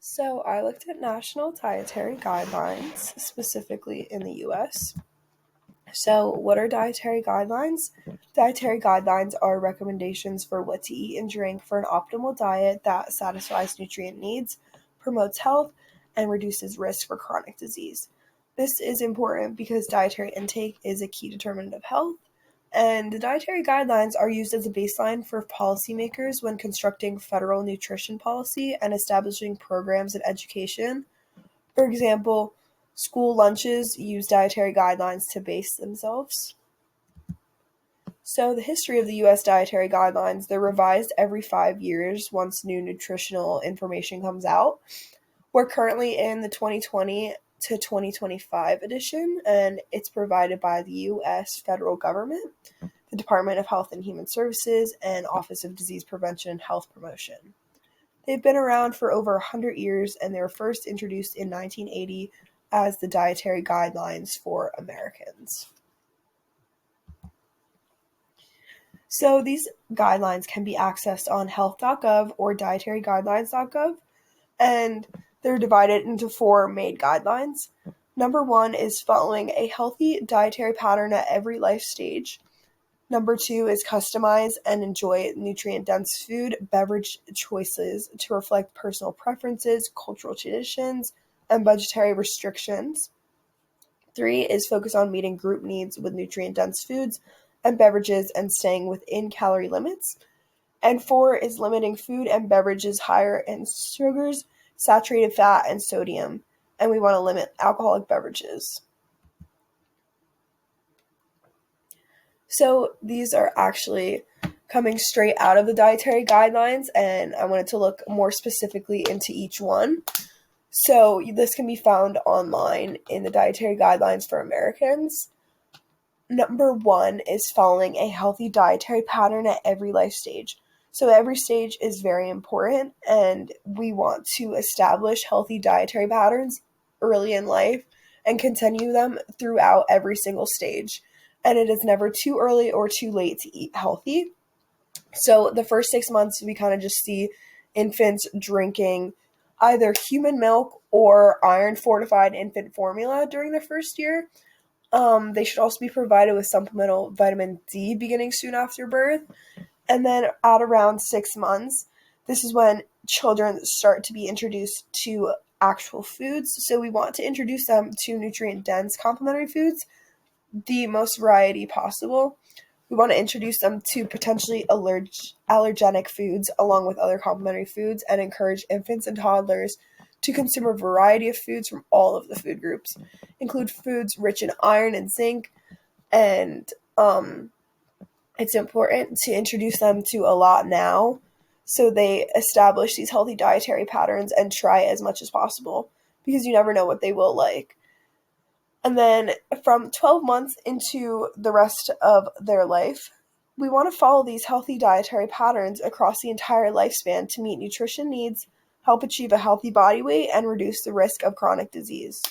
So I looked at national dietary guidelines, specifically in the US. So, what are dietary guidelines? Dietary guidelines are recommendations for what to eat and drink for an optimal diet that satisfies nutrient needs, promotes health, and reduces risk for chronic disease. This is important because dietary intake is a key determinant of health, and the dietary guidelines are used as a baseline for policymakers when constructing federal nutrition policy and establishing programs in education. For example, school lunches use dietary guidelines to base themselves. So, the history of the US dietary guidelines, they're revised every 5 years once new nutritional information comes out. We're currently in the 2020 to 2025 edition, and it's provided by the US federal government, the Department of Health and Human Services, and Office of Disease Prevention and Health Promotion. They've been around for over 100 years, and they were first introduced in 1980 as the Dietary Guidelines for Americans. So these guidelines can be accessed on health.gov or dietaryguidelines.gov, and they're divided into four main guidelines. Number one is following a healthy dietary pattern at every life stage. Number two is customize and enjoy nutrient-dense food, beverage choices to reflect personal preferences, cultural traditions, and budgetary restrictions. Three is focus on meeting group needs with nutrient-dense foods and beverages and staying within calorie limits. And four is limiting food and beverages higher in sugars, saturated fat, and sodium. And we want to limit alcoholic beverages. So these are actually coming straight out of the dietary guidelines, and I wanted to look more specifically into each one. So this can be found online in the Dietary Guidelines for Americans. Number one is following a healthy dietary pattern at every life stage. So every stage is very important, and we want to establish healthy dietary patterns early in life and continue them throughout every single stage. And it is never too early or too late to eat healthy. So the first 6 months, we kind of just see infants drinking either human milk or iron-fortified infant formula during the first year. They should also be provided with supplemental vitamin D beginning soon after birth. And then at around 6 months, this is when children start to be introduced to actual foods. So we want to introduce them to nutrient-dense complementary foods, the most variety possible. We want to introduce them to potentially allergenic foods along with other complementary foods and encourage infants and toddlers to consume a variety of foods from all of the food groups. Include foods rich in iron and zinc, and it's important to introduce them to a lot now so they establish these healthy dietary patterns and try as much as possible because you never know what they will like. And then from 12 months into the rest of their life, we want to follow these healthy dietary patterns across the entire lifespan to meet nutrition needs, help achieve a healthy body weight, and reduce the risk of chronic disease.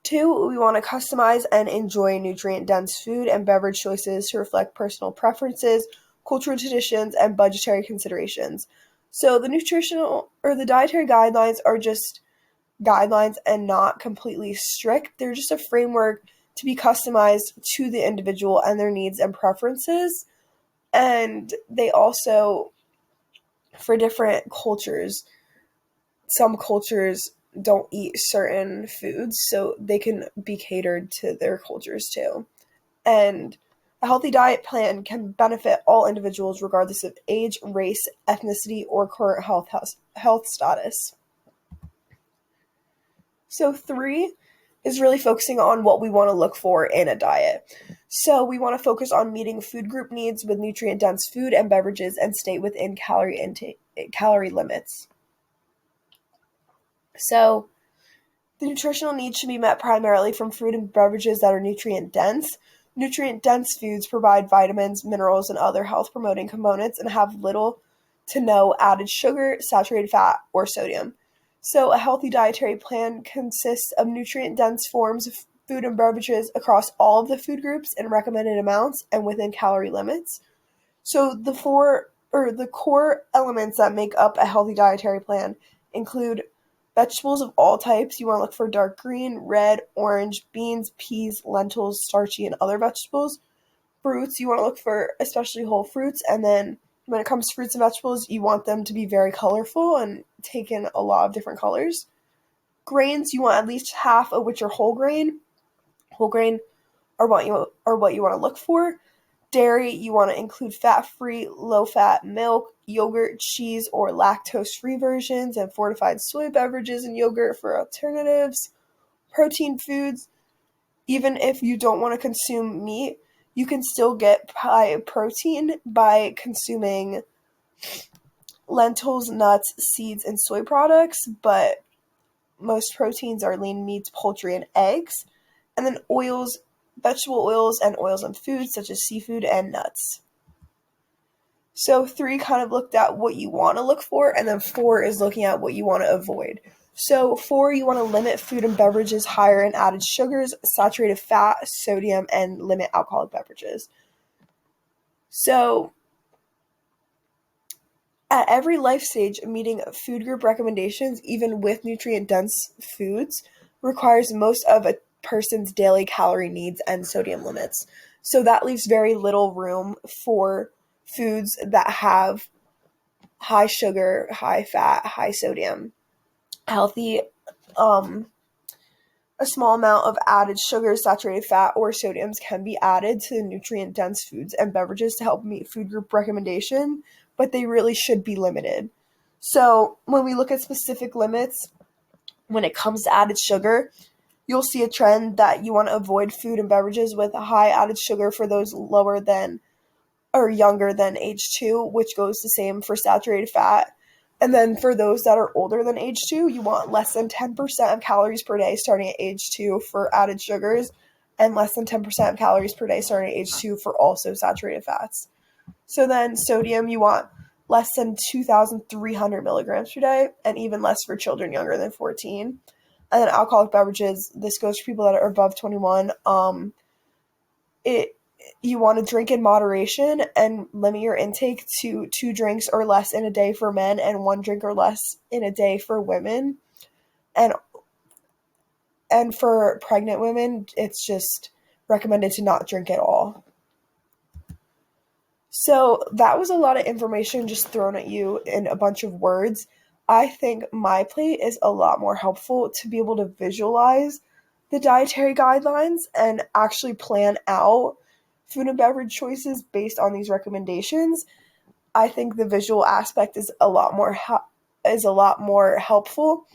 Two, we want to customize and enjoy nutrient-dense food and beverage choices to reflect personal preferences, cultural traditions, and budgetary considerations. So the dietary guidelines are just guidelines and not completely strict. They're just a framework to be customized to the individual and their needs and preferences. And they also, for different cultures, some cultures don't eat certain foods, so they can be catered to their cultures too. And a healthy diet plan can benefit all individuals regardless of age, race, ethnicity, or current health status. So three is really focusing on what we want to look for in a diet. So we want to focus on meeting food group needs with nutrient-dense food and beverages and stay within calorie limits. So the nutritional needs should be met primarily from food and beverages that are nutrient-dense. Nutrient-dense foods provide vitamins, minerals, and other health-promoting components and have little to no added sugar, saturated fat, or sodium. So a healthy dietary plan consists of nutrient-dense forms of food and beverages across all of the food groups in recommended amounts and within calorie limits. So the four or the core elements that make up a healthy dietary plan include vegetables of all types. You want to look for dark green, red, orange, beans, peas, lentils, starchy, and other vegetables. Fruits, you want to look for especially whole fruits. And then when it comes to fruits and vegetables, you want them to be very colorful and take in a lot of different colors. Grains, you want at least half of which are whole grain. Whole grain are what you want to look for. Dairy, you want to include fat-free, low-fat milk, yogurt, cheese, or lactose-free versions, and fortified soy beverages and yogurt for alternatives. Protein foods, even if you don't want to consume meat, you can still get high protein by consuming lentils, nuts, seeds, and soy products, but most proteins are lean meats, poultry, and eggs. And then oils, vegetable oils, and oils in foods such as seafood and nuts. So 3 kind of looked at what you want to look for, and then 4 is looking at what you want to avoid. So 4, you want to limit food and beverages higher in added sugars, saturated fat, sodium, and limit alcoholic beverages. So at every life stage, meeting food group recommendations, even with nutrient-dense foods, requires most of a person's daily calorie needs and sodium limits. So that leaves very little room for foods that have high sugar, high fat, high sodium. Healthy, a small amount of added sugar, saturated fat, or sodiums can be added to nutrient-dense foods and beverages to help meet food group recommendation, but they really should be limited. So when we look at specific limits, when it comes to added sugar, you'll see a trend that you want to avoid food and beverages with a high added sugar for those lower than or younger than age 2, which goes the same for saturated fat. And then for those that are older than age 2, you want less than 10% of calories per day starting at age 2 for added sugars, and less than 10% of calories per day starting at age 2 for also saturated fats. So then sodium, you want less than 2,300 milligrams per day, and even less for children younger than 14. And then alcoholic beverages, this goes for people that are above 21. You want to drink in moderation and limit your intake to 2 drinks or less in a day for men and 1 drink or less in a day for women. And for pregnant women, it's just recommended to not drink at all. So that was a lot of information just thrown at you in a bunch of words. I think my plate is a lot more helpful to be able to visualize the dietary guidelines and actually plan out food and beverage choices based on these recommendations. I think the visual aspect is a lot more helpful.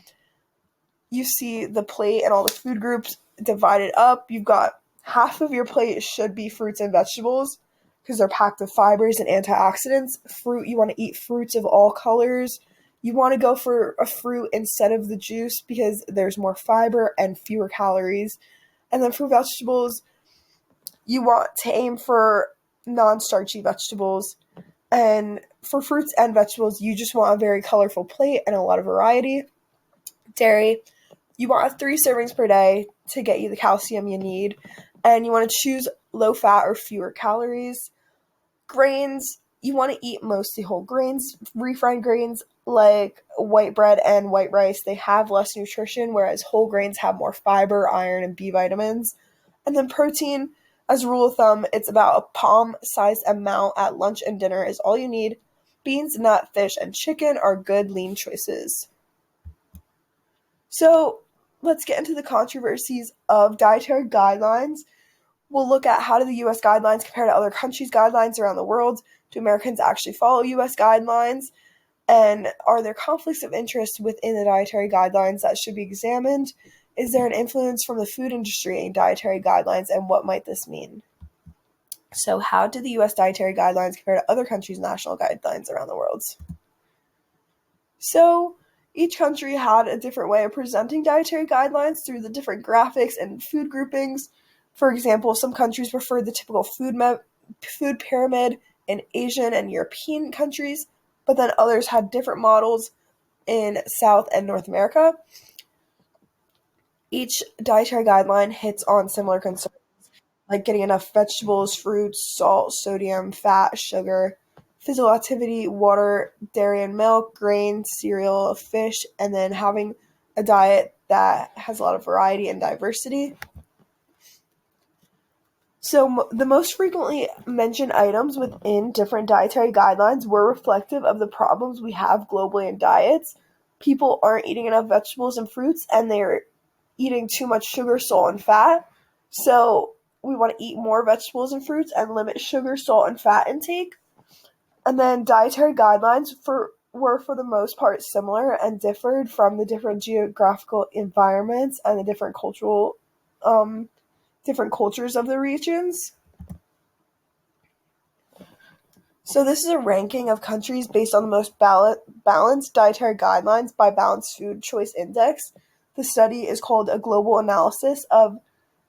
You see the plate and all the food groups divided up. You've got half of your plate should be fruits and vegetables because they're packed with fibers and antioxidants. Fruit, you want to eat fruits of all colors. You want to go for a fruit instead of the juice because there's more fiber and fewer calories. And then for vegetables, you want to aim for non-starchy vegetables. And for fruits and vegetables, you just want a very colorful plate and a lot of variety. Dairy, you want 3 servings per day to get you the calcium you need. And you want to choose low fat or fewer calories. Grains, you want to eat mostly whole grains. Refined grains like white bread and white rice, they have less nutrition, whereas whole grains have more fiber, iron, and B vitamins. And then protein, as a rule of thumb, it's about a palm-sized amount at lunch and dinner is all you need. Beans, nut, fish, and chicken are good lean choices. So let's get into the controversies of dietary guidelines. We'll look at how do the U.S. guidelines compare to other countries' guidelines around the world. Do Americans actually follow U.S. guidelines? And are there conflicts of interest within the dietary guidelines that should be examined? Is there an influence from the food industry in dietary guidelines, and what might this mean? So how do the U.S. dietary guidelines compare to other countries' national guidelines around the world? So each country had a different way of presenting dietary guidelines through the different graphics and food groupings. For example, some countries preferred the typical food pyramid in Asian and European countries, but then others had different models in South and North America. Each dietary guideline hits on similar concerns, like getting enough vegetables, fruits, salt, sodium, fat, sugar, physical activity, water, dairy and milk, grain, cereal, fish, and then having a diet that has a lot of variety and diversity. So the most frequently mentioned items within different dietary guidelines were reflective of the problems we have globally in diets. People aren't eating enough vegetables and fruits, and they're eating too much sugar, salt, and fat. So we want to eat more vegetables and fruits and limit sugar, salt, and fat intake. And then dietary guidelines were for the most part similar and differed from the different geographical environments and the different cultures of the regions. So this is a ranking of countries based on the most balanced dietary guidelines by Balanced Food Choice Index. The study is called a global analysis of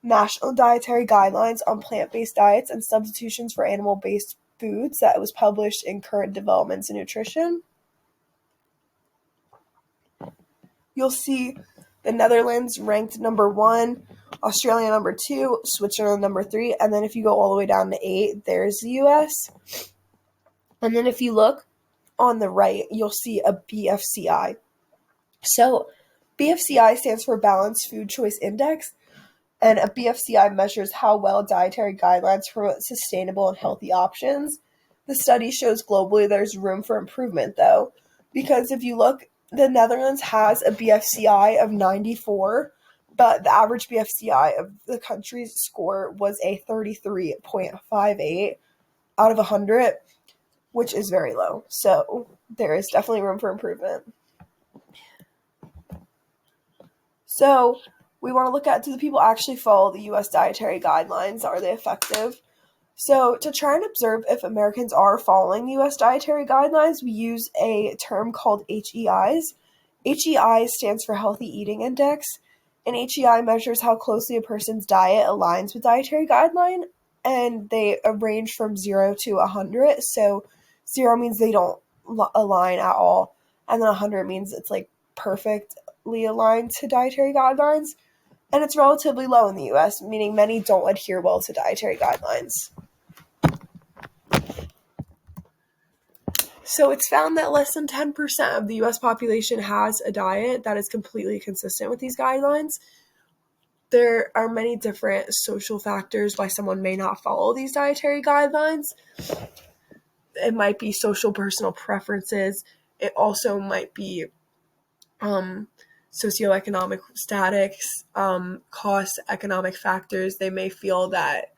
national dietary guidelines on plant-based diets and substitutions for animal-based foods that was published in Current Developments in Nutrition. You'll see the Netherlands ranked number 1, Australia number 2, Switzerland number 3, and then if you go all the way down to 8, there's the US. And then if you look on the right, you'll see a BFCI. So BFCI stands for Balanced Food Choice Index, and a BFCI measures how well dietary guidelines promote sustainable and healthy options. The study shows globally there's room for improvement, though, because if you look, the Netherlands has a BFCI of 94, but the average BFCI of the country's score was a 33.58 out of 100, which is very low. So there is definitely room for improvement. So we want to look at, do the people actually follow the U.S. dietary guidelines? Are they effective? So to try and observe if Americans are following the U.S. dietary guidelines, we use a term called HEIs. HEI stands for Healthy Eating Index, and HEI measures how closely a person's diet aligns with dietary guideline, and they range from 0 to 100. So 0 means they don't align at all, and then 100 means it's like perfectly aligned to dietary guidelines. And it's relatively low in the U.S., meaning many don't adhere well to dietary guidelines. So it's found that less than 10% of the U.S. population has a diet that is completely consistent with these guidelines. There are many different social factors why someone may not follow these dietary guidelines. It might be social personal preferences. It also might be socioeconomic statics, cost, economic factors. They may feel that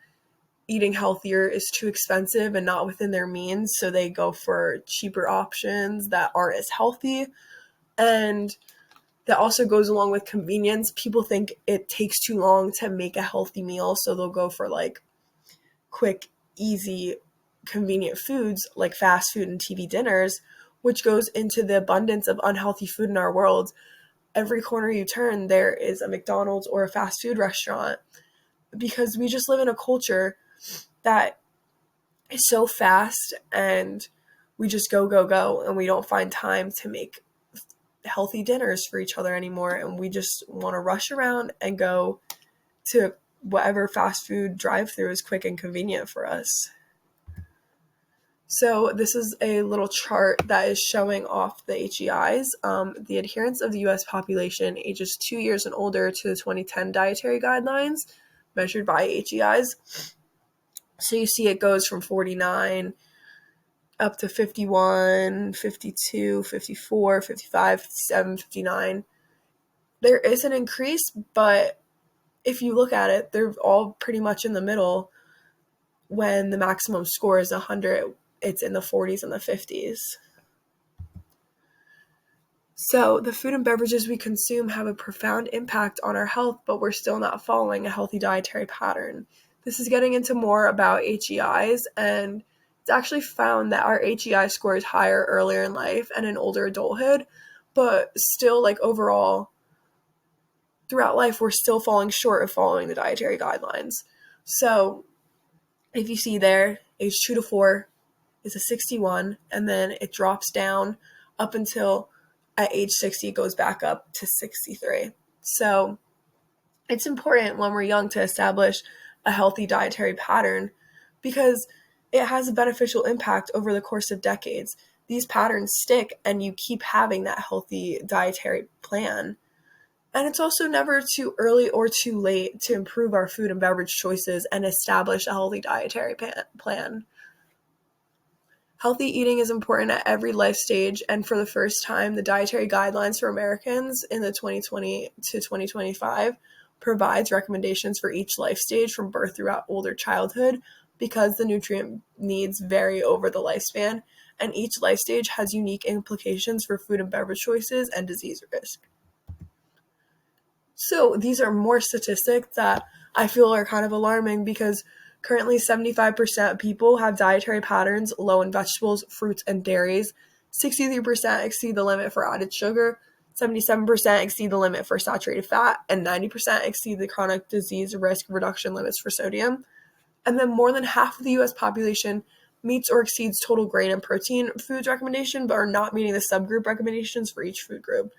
eating healthier is too expensive and not within their means, so they go for cheaper options that aren't as healthy. And that also goes along with convenience. People think it takes too long to make a healthy meal, so they'll go for like quick, easy, convenient foods like fast food and TV dinners, which goes into the abundance of unhealthy food in our world. Every corner you turn, there is a McDonald's or a fast food restaurant, because we just live in a culture that is so fast and we just go, and we don't find time to make healthy dinners for each other anymore. And we just want to rush around and go to whatever fast food drive-thru is quick and convenient for us. So this is a little chart that is showing off the HEIs. The adherence of the U.S. population ages 2 years and older to the 2010 dietary guidelines measured by HEIs. So you see it goes from 49 up to 51, 52, 54, 55, 57, 59. There is an increase, but if you look at it, they're all pretty much in the middle. When the maximum score is 100, it's in the 40s and the 50s. So the food and beverages we consume have a profound impact on our health, but we're still not following a healthy dietary pattern. This is getting into more about HEIs, and it's actually found that our HEI score is higher earlier in life and in older adulthood, but still, like overall, throughout life, we're still falling short of following the dietary guidelines. So if you see there, age 2 to 4 is a 61, and then it drops down up until at age 60, it goes back up to 63. So it's important when we're young to establish a healthy dietary pattern, because it has a beneficial impact over the course of decades. These patterns stick and you keep having that healthy dietary plan. And it's also never too early or too late to improve our food and beverage choices and establish a healthy dietary plan. Healthy eating is important at every life stage, and for the first time, the Dietary Guidelines for Americans in the 2020 to 2025 provides recommendations for each life stage from birth throughout older childhood because the nutrient needs vary over the lifespan, and each life stage has unique implications for food and beverage choices and disease risk. So these are more statistics that I feel are kind of alarming because currently 75% of people have dietary patterns low in vegetables, fruits, and dairies. 63% exceed the limit for added sugar. 77% exceed the limit for saturated fat, and 90% exceed the chronic disease risk reduction limits for sodium. And then more than half of the US population meets or exceeds total grain and protein foods recommendation, but are not meeting the subgroup recommendations for each food group.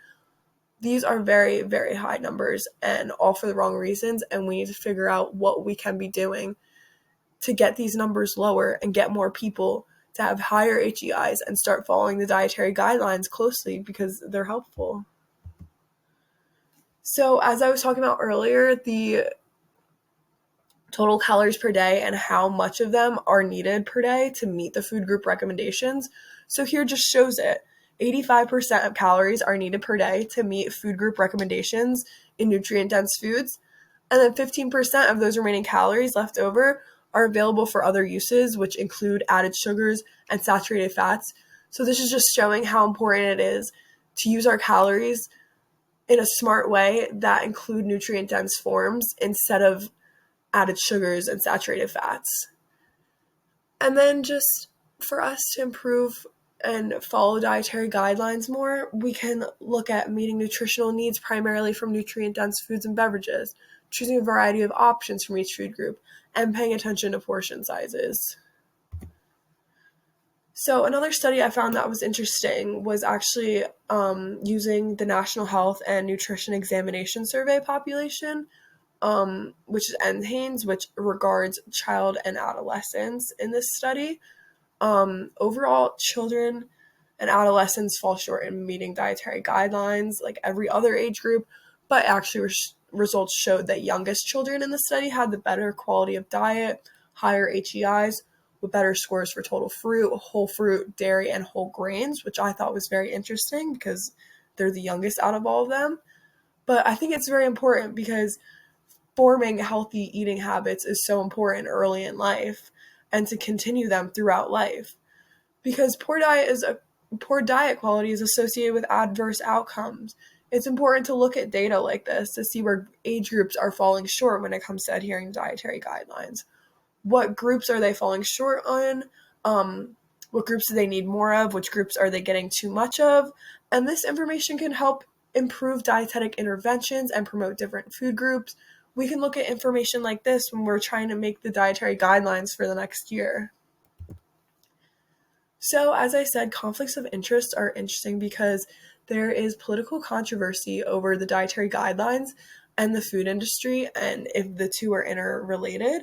These are very, very high numbers and all for the wrong reasons, and we need to figure out what we can be doing to get these numbers lower and get more people to have higher HEIs and start following the dietary guidelines closely because they're helpful. So as I was talking about earlier, the total calories per day and how much of them are needed per day to meet the food group recommendations. So here just shows it. 85% of calories are needed per day to meet food group recommendations in nutrient-dense foods, and then 15% of those remaining calories left over are available for other uses, which include added sugars and saturated fats. So this is just showing how important it is to use our calories in a smart way that include nutrient-dense forms instead of added sugars and saturated fats. And then just for us to improve and follow dietary guidelines more, we can look at meeting nutritional needs primarily from nutrient-dense foods and beverages, choosing a variety of options from each food group, and paying attention to portion sizes. So another study I found that was interesting was actually using the National Health and Nutrition Examination Survey population, which is NHANES, which regards child and adolescents in this study. Overall, children and adolescents fall short in meeting dietary guidelines like every other age group, but actually results showed that youngest children in the study had the better quality of diet, higher HEIs, with better scores for total fruit, whole fruit, dairy, and whole grains, which I thought was very interesting because they're the youngest out of all of them. But I think it's very important because forming healthy eating habits is so important early in life and to continue them throughout life, because poor diet quality is associated with adverse outcomes. It's important to look at data like this to see where age groups are falling short when it comes to adhering to dietary guidelines. What groups are they falling short on? What groups do they need more of? Which groups are they getting too much of? And this information can help improve dietetic interventions and promote different food groups. We can look at information like this when we're trying to make the dietary guidelines for the next year. So, as I said, conflicts of interest are interesting because there is political controversy over the dietary guidelines and the food industry, and if the two are interrelated.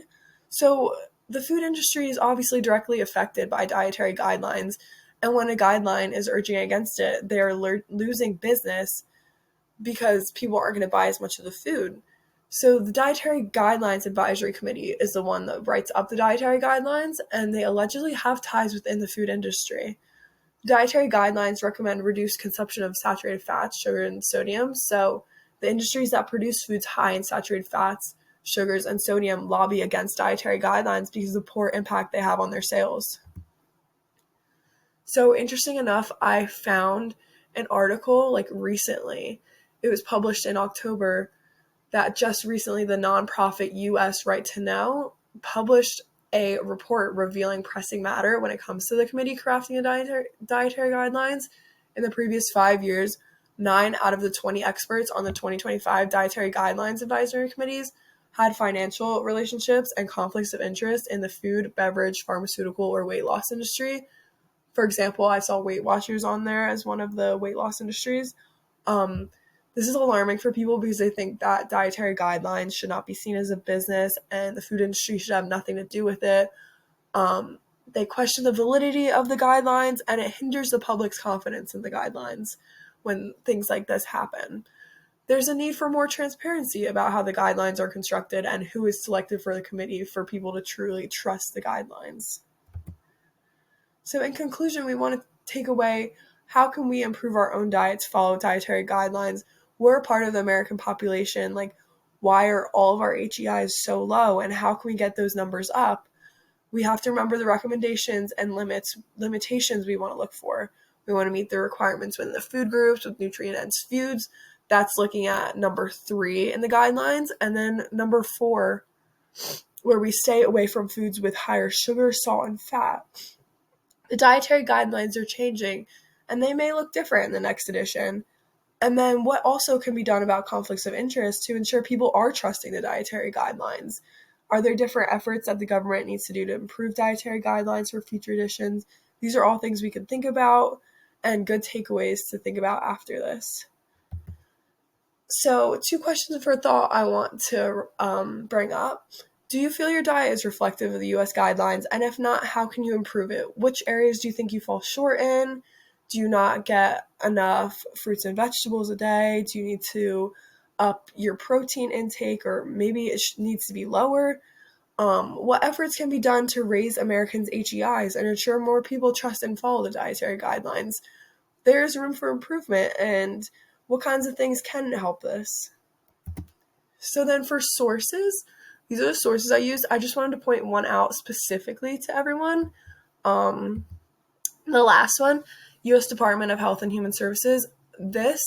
So, the food industry is obviously directly affected by dietary guidelines, and when a guideline is urging against it, they are losing business because people aren't going to buy as much of the food. So the Dietary Guidelines Advisory Committee is the one that writes up the dietary guidelines, and they allegedly have ties within the food industry. Dietary guidelines recommend reduced consumption of saturated fats, sugar, and sodium. So the industries that produce foods high in saturated fats, sugars, and sodium lobby against dietary guidelines because of the poor impact they have on their sales. So interesting enough, I found an article recently. It was published in October that just recently the nonprofit US Right to Know published a report revealing pressing matter when it comes to the committee crafting the dietary guidelines. In the previous 5 years, 9 out of the 20 experts on the 2025 Dietary Guidelines Advisory Committees had financial relationships and conflicts of interest in the food, beverage, pharmaceutical, or weight loss industry. For example, I saw Weight Watchers on there as one of the weight loss industries. This is alarming for people because they think that dietary guidelines should not be seen as a business and the food industry should have nothing to do with it. They question the validity of the guidelines, and it hinders the public's confidence in the guidelines when things like this happen. There's a need for more transparency about how the guidelines are constructed and who is selected for the committee for people to truly trust the guidelines. So in conclusion, we want to take away, how can we improve our own diets, follow dietary guidelines? We're a part of the American population. Like, why are all of our HEIs so low, and how can we get those numbers up? We have to remember the recommendations and limitations we want to look for. We want to meet the requirements within the food groups with nutrient-dense foods. That's looking at number 3 in the guidelines. And then number 4, where we stay away from foods with higher sugar, salt, and fat. The dietary guidelines are changing, and they may look different in the next edition. And then what also can be done about conflicts of interest to ensure people are trusting the dietary guidelines? Are there different efforts that the government needs to do to improve dietary guidelines for future editions? These are all things we can think about and good takeaways to think about after this. So 2 questions for thought I want to bring up. Do you feel your diet is reflective of the U.S. guidelines? And if not, how can you improve it? Which areas do you think you fall short in? Do you not get enough fruits and vegetables a day? Do you need to up your protein intake, or maybe it needs to be lower? What efforts can be done to raise Americans' HEIs and ensure more people trust and follow the dietary guidelines? There's room for improvement, and what kinds of things can help this? So then for sources, these are the sources I used. I just wanted to point one out specifically to everyone. The last one, U.S. Department of Health and Human Services. This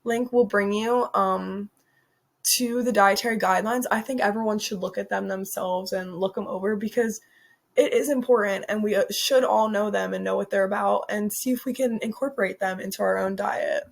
link will bring you to the dietary guidelines. I think everyone should look at them themselves and look them over, because it is important, and we should all know them and know what they're about and see if we can incorporate them into our own diet.